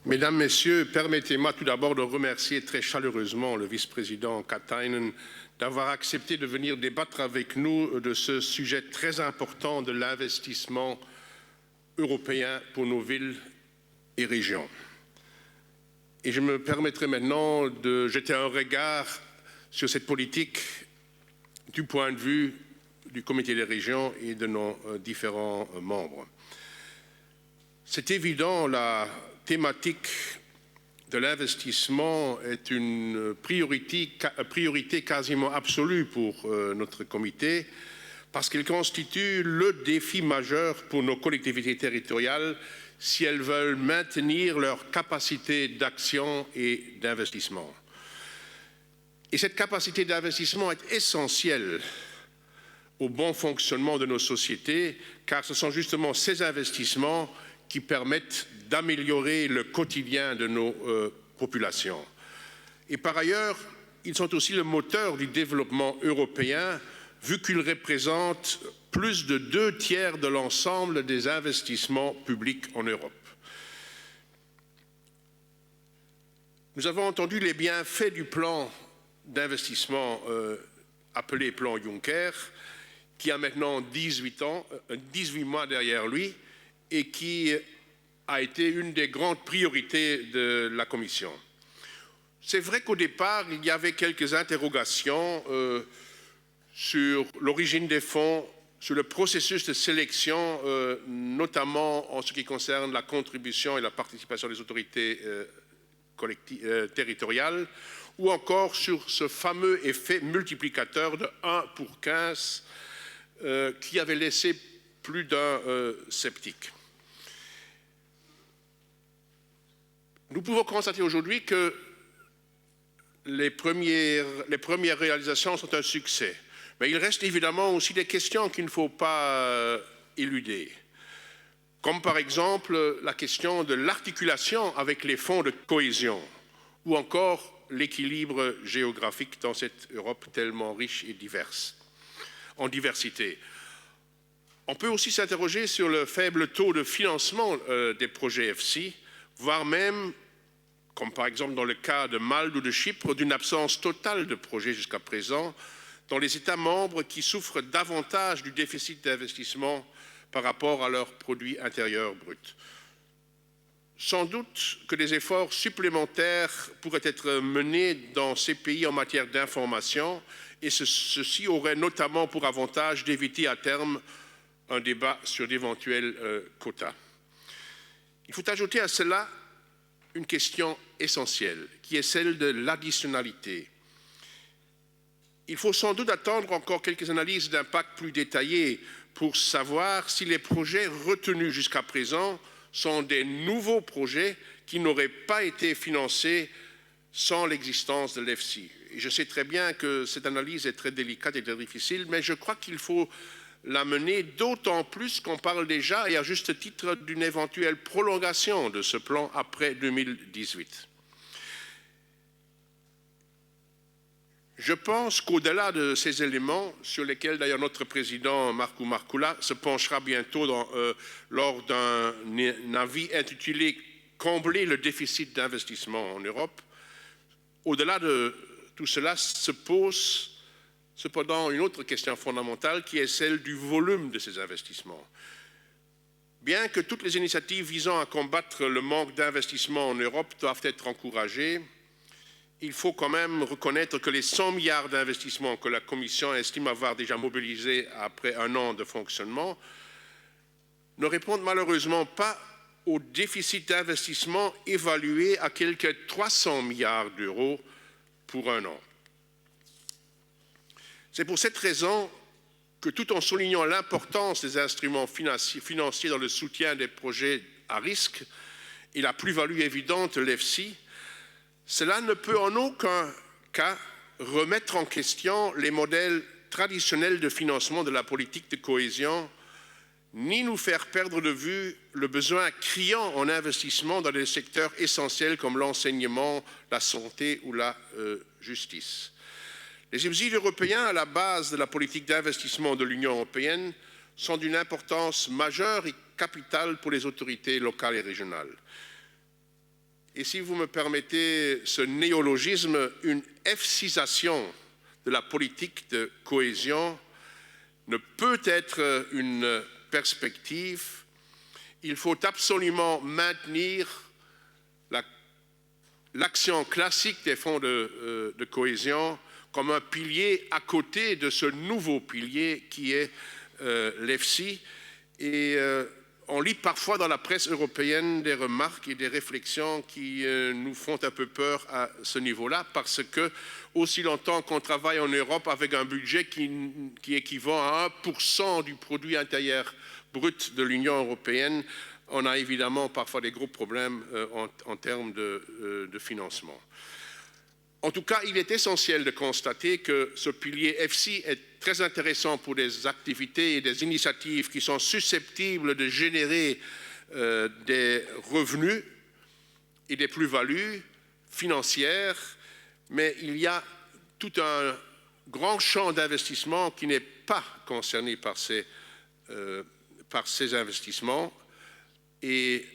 Mesdames, Messieurs, permettez-moi tout d'abord de remercier très chaleureusement le vice-président Katainen d'avoir accepté de venir débattre avec nous de ce sujet très important de l'investissement européen pour nos villes et régions. Et je me permettrai maintenant de jeter un regard sur cette politique du point de vue du Comité des régions et de nos différents membres. C'est évident, la thématique de l'investissement est une priorité quasiment absolue pour notre comité parce qu'il constitue le défi majeur pour nos collectivités territoriales si elles veulent maintenir leur capacité d'action et d'investissement. Et cette capacité d'investissement est essentielle au bon fonctionnement de nos sociétés car ce sont justement ces investissements qui permettent d'améliorer le quotidien de nos populations. Et par ailleurs, ils sont aussi le moteur du développement européen, vu qu'ils représentent plus de 2/3 de l'ensemble des investissements publics en Europe. Nous avons entendu les bienfaits du plan d'investissement appelé plan Juncker, qui a maintenant 18 mois derrière lui, et qui a été une des grandes priorités de la Commission. C'est vrai qu'au départ, il y avait quelques interrogations sur l'origine des fonds, sur le processus de sélection, notamment en ce qui concerne la contribution et la participation des autorités territoriales, ou encore sur ce fameux effet multiplicateur de 1 pour 15 qui avait laissé plus d'un sceptique. Nous pouvons constater aujourd'hui que les premières réalisations sont un succès. Mais il reste évidemment aussi des questions qu'il ne faut pas éluder. Comme par exemple la question de l'articulation avec les fonds de cohésion ou encore l'équilibre géographique dans cette Europe tellement riche et diverse, en diversité. On peut aussi s'interroger sur le faible taux de financement des projets EFSI, voire même, comme par exemple dans le cas de Malte ou de Chypre, d'une absence totale de projets jusqu'à présent dans les États membres qui souffrent davantage du déficit d'investissement par rapport à leur produit intérieur brut. Sans doute que des efforts supplémentaires pourraient être menés dans ces pays en matière d'information et ceci aurait notamment pour avantage d'éviter à terme un débat sur d'éventuels quotas. Il faut ajouter à cela une question essentielle, qui est celle de l'additionnalité. Il faut sans doute attendre encore quelques analyses d'impact plus détaillées pour savoir si les projets retenus jusqu'à présent sont des nouveaux projets qui n'auraient pas été financés sans l'existence de l'EFSI. Et je sais très bien que cette analyse est très délicate et très difficile, mais je crois qu'il faut la mener d'autant plus qu'on parle déjà, et à juste titre, d'une éventuelle prolongation de ce plan après 2018. Je pense qu'au-delà de ces éléments, sur lesquels d'ailleurs notre président Markku Markkula se penchera bientôt lors d'un avis intitulé « Combler le déficit d'investissement en Europe », au-delà de tout cela se pose cependant une autre question fondamentale qui est celle du volume de ces investissements. Bien que toutes les initiatives visant à combattre le manque d'investissement en Europe doivent être encouragées, il faut quand même reconnaître que les 100 milliards d'investissements que la Commission estime avoir déjà mobilisés après un an de fonctionnement ne répondent malheureusement pas au déficit d'investissement évalué à quelque 300 milliards d'euros pour un an. C'est pour cette raison que tout en soulignant l'importance des instruments financiers dans le soutien des projets à risque et la plus-value évidente de l'EFSI, cela ne peut en aucun cas remettre en question les modèles traditionnels de financement de la politique de cohésion, ni nous faire perdre de vue le besoin criant en investissement dans des secteurs essentiels comme l'enseignement, la santé ou la justice. Les subsides européens à la base de la politique d'investissement de l'Union européenne sont d'une importance majeure et capitale pour les autorités locales et régionales. et si vous me permettez ce néologisme, une EFSisation de la politique de cohésion ne peut être une perspective. Il faut absolument maintenir l'action classique des fonds de cohésion comme un pilier à côté de ce nouveau pilier qui est l'EFSI. Et on lit parfois dans la presse européenne des remarques et des réflexions qui nous font un peu peur à ce niveau-là, parce que aussi longtemps qu'on travaille en Europe avec un budget qui équivaut à 1% du produit intérieur brut de l'Union européenne, on a évidemment parfois des gros problèmes en termes de financement. En tout cas, il est essentiel de constater que ce pilier EFSI est très intéressant pour des activités et des initiatives qui sont susceptibles de générer des revenus et des plus-values financières, mais il y a tout un grand champ d'investissement qui n'est pas concerné par ces investissements. Et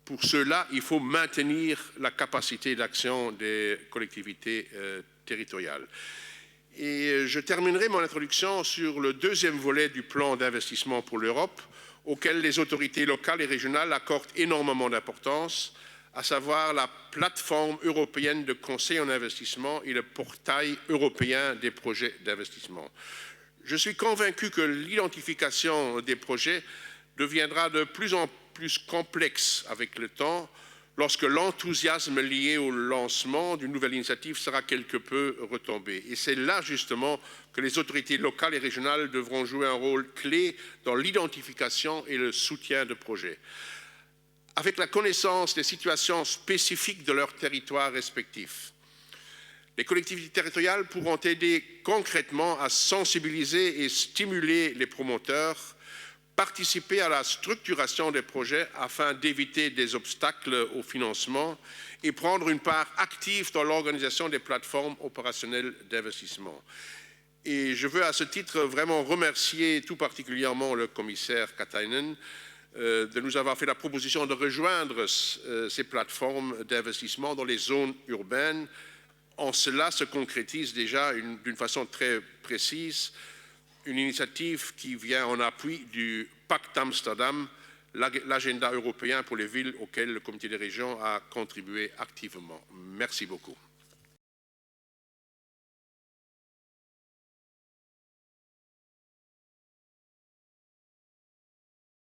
pour cela, il faut maintenir la capacité d'action des collectivités territoriales. Et je terminerai mon introduction sur le deuxième volet du plan d'investissement pour l'Europe, auquel les autorités locales et régionales accordent énormément d'importance, à savoir la plateforme européenne de conseil en investissement et le portail européen des projets d'investissement. Je suis convaincu que l'identification des projets deviendra de plus en plus complexe avec le temps, lorsque l'enthousiasme lié au lancement d'une nouvelle initiative sera quelque peu retombé. Et c'est là justement que les autorités locales et régionales devront jouer un rôle clé dans l'identification et le soutien de projets. Avec la connaissance des situations spécifiques de leurs territoires respectifs, les collectivités territoriales pourront aider concrètement à sensibiliser et stimuler les promoteurs, participer à la structuration des projets afin d'éviter des obstacles au financement et prendre une part active dans l'organisation des plateformes opérationnelles d'investissement. Et je veux à ce titre vraiment remercier tout particulièrement le commissaire Katainen de nous avoir fait la proposition de rejoindre ces plateformes d'investissement dans les zones urbaines. En cela se concrétise déjà d'une façon très précise une initiative qui vient en appui du Pacte Amsterdam, l'agenda européen pour les villes auquel le Comité des régions a contribué activement. Merci beaucoup.